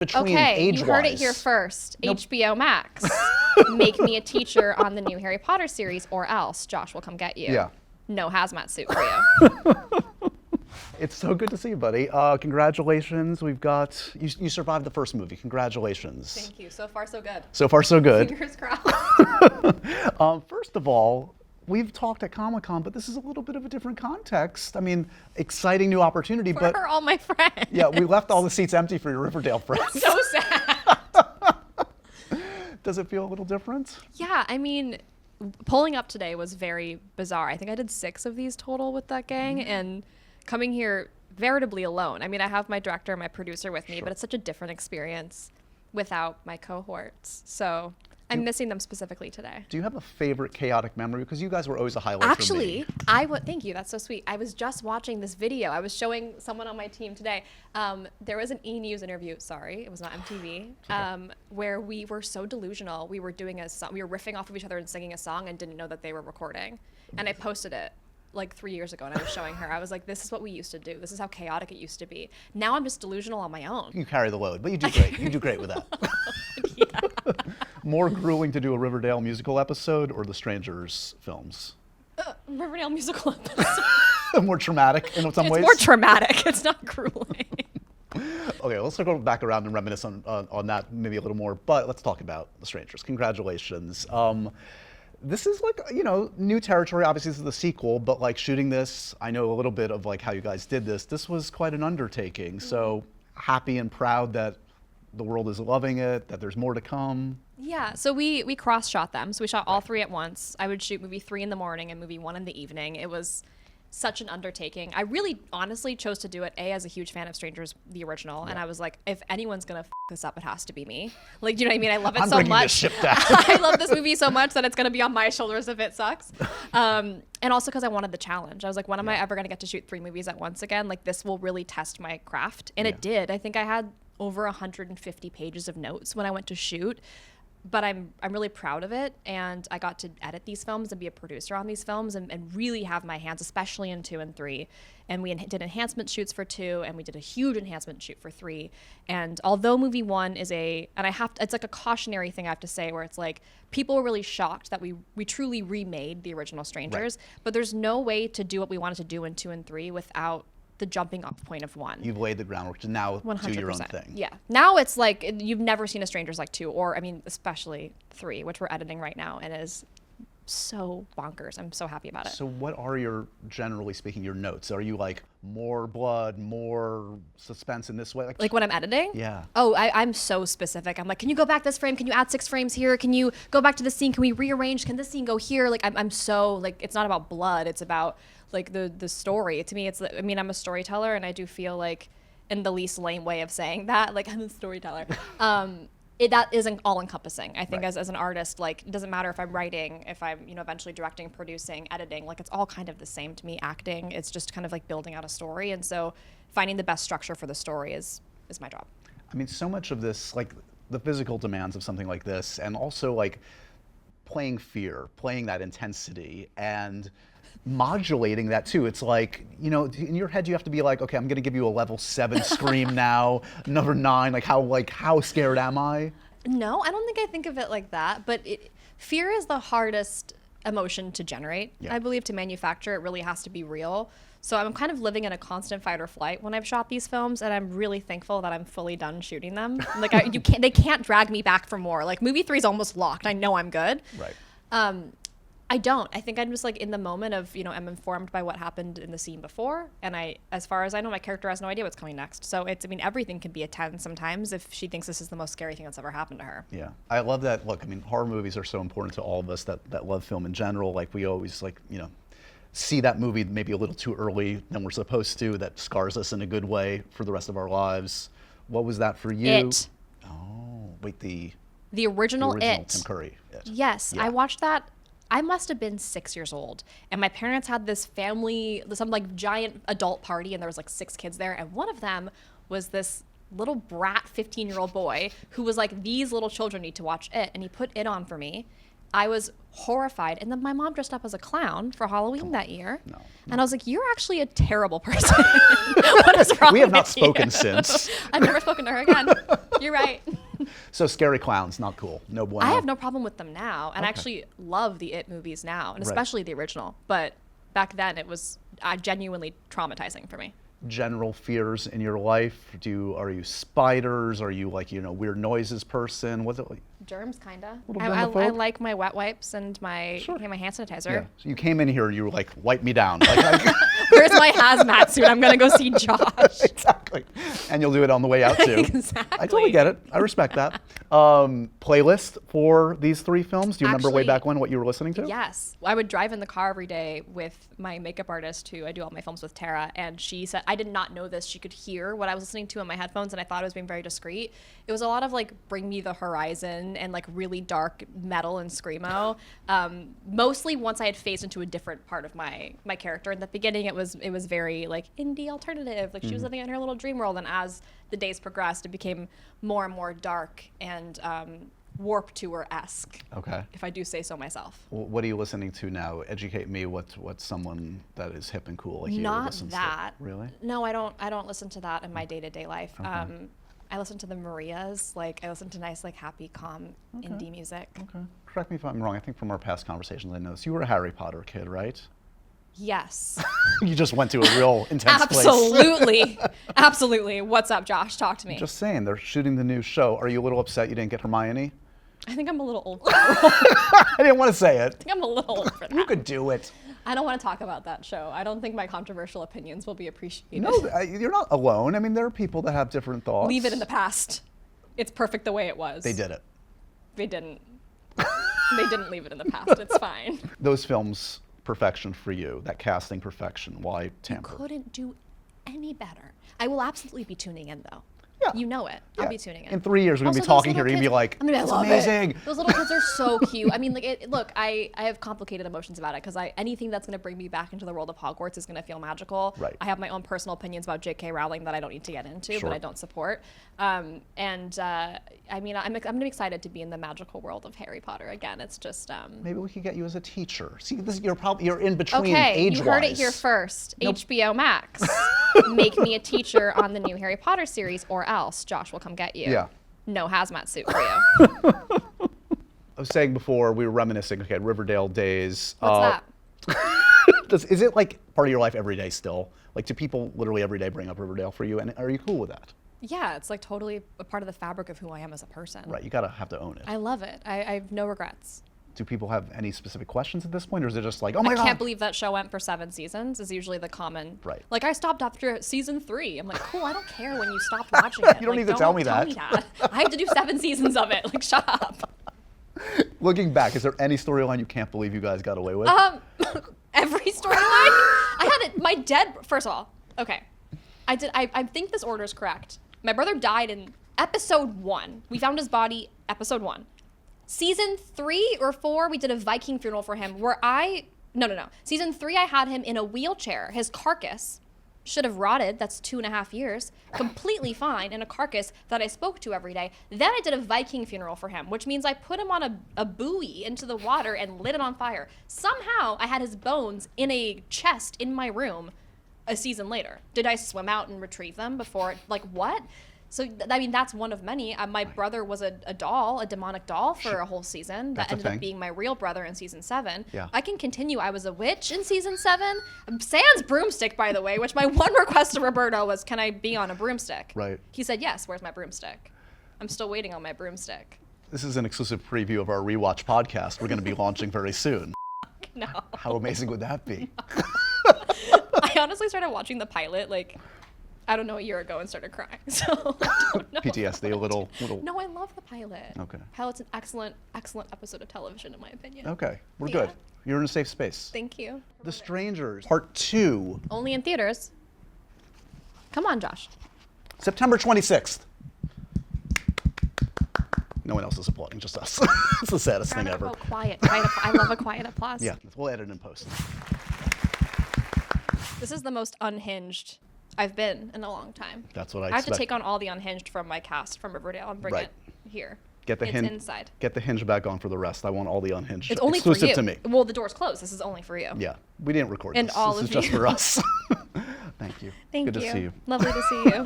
between Okay, age-wise. you heard it here first. Nope. HBO Max. Make me a teacher on the new Harry Potter series, or else Josh will come get you. Yeah. No hazmat suit for you. It's so good to see you, buddy. Congratulations. We've got, you survived the first movie. Congratulations. Thank you. So far, so good. So far, so good. Fingers crossed. First of all, we've talked at Comic-Con, but this is a little bit of a different context. I mean, exciting new opportunity, Where are all my friends? Yeah, we left all the seats empty for your Riverdale friends. So sad. Does it feel a little different? Yeah, I mean, pulling up today was very bizarre. I think I did 6 of these total with that gang, and coming here veritably alone. I mean, I have my director and my producer with me, but it's such a different experience without my cohorts. So I'm missing them specifically today. Do you have a favorite chaotic memory? Because you guys were always a highlight for me. Actually, thank you. That's so sweet. I was just watching this video. I was showing someone on my team today. There was an E! News interview. Sorry, it was not MTV. Where we were so delusional. We were doing a song. We were riffing off of each other and singing a song and didn't know that they were recording. And I posted it like 3 years ago, and I was showing her. I was like, this is what we used to do. This is how chaotic it used to be. Now I'm just delusional on my own. You carry the load, but you do great. You do great with that. Yeah. More grueling to do a Riverdale musical episode or the Strangers films? Riverdale musical episode. More traumatic in some ways? It's more traumatic. It's not grueling. Okay, let's go back around and reminisce on that maybe a little more, but let's talk about the Strangers. Congratulations. This is like, you know, new territory. Obviously, this is the sequel, but like shooting this, I know a little bit of like how you guys did this. This was quite an undertaking. So happy and proud that the world is loving it, that there's more to come. Yeah, so we cross-shot them. So we shot all 3 at once. I would shoot movie 3 in the morning and movie 1 in the evening. It was such an undertaking. I really honestly chose to do it, as a huge fan of Strangers, the original, and I was like, if anyone's gonna this up, it has to be me. Like, do you know what I mean? I love it so much. This ship down. I love this movie so much that it's gonna be on my shoulders if it sucks. And also because I wanted the challenge. I was like, when am I ever gonna get to shoot 3 movies at once again? Like, this will really test my craft. And it did. I think I had over 150 pages of notes when I went to shoot. But I'm really proud of it, and I got to edit these films and be a producer on these films and really have my hands, especially in 2 and 3. And we did enhancement shoots for 2, and we did a huge enhancement shoot for 3. And although movie 1 is it's like a cautionary thing I have to say, where it's like people were really shocked that we truly remade the original Strangers, but there's no way to do what we wanted to do in 2 and 3 without the jumping off point of 1. You've laid the groundwork to now 100%. do your own thing. Yeah. Now it's like you've never seen a Strangers like 2, or I mean, especially 3, which we're editing right now, and is so bonkers. I'm so happy about it. So what are your, generally speaking, your notes? Are you like more blood, more suspense in this way? Like when I'm editing? Yeah. Oh, I'm so specific. I'm like, can you go back this frame? Can you add 6 frames here? Can you go back to the scene? Can we rearrange? Can this scene go here? Like I'm so like, it's not about blood. It's about like the story. To me, I mean, I'm a storyteller, and I do feel like, in the least lame way of saying that, like, I'm a storyteller. That isn't all encompassing. I think as an artist, like, it doesn't matter if I'm writing, if I'm, eventually directing, producing, editing, like, it's all kind of the same to me. Acting, it's just kind of like building out a story. And so finding the best structure for the story is my job. I mean, so much of this, like the physical demands of something like this, and also like playing fear, playing that intensity, and modulating that too. It's like, in your head you have to be like, okay, I'm gonna give you a level 7 scream now, number 9, like how scared am I? No, I don't think of it like that, but fear is the hardest emotion to generate. I believe to manufacture, it really has to be real. So I'm kind of living in a constant fight or flight when I've shot these films, and I'm really thankful that I'm fully done shooting them. Like they can't drag me back for more. Like movie 3 is almost locked. I know I'm good. Right. I don't. I think I'm just like in the moment of, I'm informed by what happened in the scene before. And as far as I know, my character has no idea what's coming next. So everything can be a 10 sometimes if she thinks this is the most scary thing that's ever happened to her. Yeah. I love that. Look, horror movies are so important to all of us that love film in general. Like we always see that movie maybe a little too early than we're supposed to. That scars us in a good way for the rest of our lives. What was that for you? It. Oh, wait, the original It. Tim Curry. It. Yes. Yeah. I watched that. I must have been 6 years old, and my parents had this family, some like giant adult party, and there was like 6 kids there, and one of them was this little brat 15-year-old boy who was like, these little children need to watch It, and he put It on for me, I was horrified. And then my mom dressed up as a clown for Halloween that year. No. And I was like, you're actually a terrible person. What is wrong with you? We have not spoken since. I've never spoken to her again. You're right. So scary clowns, not cool. No bueno. I have no problem with them now. And I actually love the It movies now, and especially the original. But back then it was genuinely traumatizing for me. General fears in your life? Are you spiders? Are you like, weird noises person? What's it like? Germs, kinda. Little I germaphobe? like my wet wipes and my my hand sanitizer. Yeah. So you came in here and you were like, wipe me down. Like, Where's my hazmat suit? I'm gonna go see Josh. Exactly. And you'll do it on the way out too. Exactly. I totally get it. I respect that. Playlist for these 3 films? Do you remember way Actually, back when what you were listening to? Yes. I would drive in the car every day with my makeup artist who I do all my films with, Tara, and she said, I did not know this. She could hear what I was listening to in my headphones, and I thought I was being very discreet. It was a lot of like Bring Me the Horizon and like really dark metal and screamo. Mostly once I had phased into a different part of my character. In the beginning, it was very like indie alternative. Like she was living in her little dream world, and as the days progressed, it became more and more dark and Warped Tour-esque. Okay. If I do say so myself. Well, what are you listening to now? Educate me. What someone that is hip and cool like you listens that. to? Really? No, I don't listen to that in my day-to-day life. Okay. I listen to the Marias. Like I listen to nice, like happy, calm indie music. Okay. Correct me if I'm wrong. I think from our past conversations, I noticed you were a Harry Potter kid, right? Yes. You just went to a real intense place. Absolutely. Absolutely. What's up, Josh? Talk to me. Just saying, they're shooting the new show. Are you a little upset you didn't get Hermione? I think I'm a little old. I didn't want to say it. I think I'm a little old for that. You could do it. I don't want to talk about that show. I don't think my controversial opinions will be appreciated. No, you're not alone. I mean, there are people that have different thoughts. Leave it in the past. It's perfect the way it was. They did it. They didn't. They didn't leave it in the past. It's fine. Those films, perfection for you. That casting, perfection. Why tamper? You couldn't do any better. I will absolutely be tuning in, though. Yeah. You know it. I'll be tuning in. In 3 years, we're going to be talking here. You're going to be like, it's amazing. Those little kids are so cute. I mean, like, look, I have complicated emotions about it because anything that's going to bring me back into the world of Hogwarts is going to feel magical. Right. I have my own personal opinions about J.K. Rowling that I don't need to get into, Sure. but I don't support. I mean, I'm going to be excited to be in the magical world of Harry Potter again. It's just... Maybe we could get you as a teacher. See, you're in between okay, age-wise. you heard it here first. Nope. HBO Max. Make me a teacher on the new Harry Potter series, or else Josh will come get you. Yeah. No hazmat suit for you. I was saying before, we were reminiscing, okay, Riverdale days. What's that? Is it like part of your life every day still? Like, do people literally every day bring up Riverdale for you? And are you cool with that? Yeah, it's like totally a part of the fabric of who I am as a person. Right, you have to own it. I love it. I have no regrets. Do people have any specific questions at this point, or is it just like, oh my God? I can't believe that show went for 7 seasons is usually the common. Right. Like, I stopped after season 3. I'm like, cool, I don't care when you stopped watching it. You don't need to tell me that. I have to do 7 seasons of it. Like, shut up. Looking back, is there any storyline you can't believe you guys got away with? Every storyline? I had it. My dead. First of all, okay. I think this order is correct. My brother died in episode 1. We found his body episode 1. Season 3 or 4, we did a Viking funeral for him where no. Season 3, I had him in a wheelchair. His carcass should have rotted. That's 2.5 years. Completely fine in a carcass that I spoke to every day. Then I did a Viking funeral for him, which means I put him on a buoy into the water and lit it on fire. Somehow I had his bones in a chest in my room a season later. Did I swim out and retrieve them before? Like, what? So, I mean, that's one of many. My brother was a doll, a demonic doll for a whole season. That ended up being my real brother in season 7. Yeah. I can continue. I was a witch in season 7. Sans broomstick, by the way, which my one request to Roberto was, can I be on a broomstick? Right. He said, yes, where's my broomstick? I'm still waiting on my broomstick. This is an exclusive preview of our rewatch podcast we're going to be launching very soon. No. How amazing would that be? I honestly started watching the pilot, like, I don't know, a year ago and started crying. So I don't know. PTSD, a little. No, I love the pilot. Okay. Pilot's an excellent episode of television, in my opinion. Okay, we're good. You're in a safe space. Thank you. The Strangers, Part 2. Only in theaters. Come on, Josh. September 26th. No one else is applauding, just us. It's the saddest thing ever. Oh, quiet. I love a quiet applause. Yeah, we'll edit in post. This is the most unhinged I've been in a long time. That's what I have expect. to take on all the unhinged from my cast from Riverdale and bring it here. Get the It's hinge. inside. Get the hinge back on for the rest. I want all the unhinged. It's only exclusive for you. to me. Well, the door's closed. This is only for you. Yeah, we didn't record And this. all This of is just you. for us. Thank you. Thank Good you. to see you. Lovely to see you.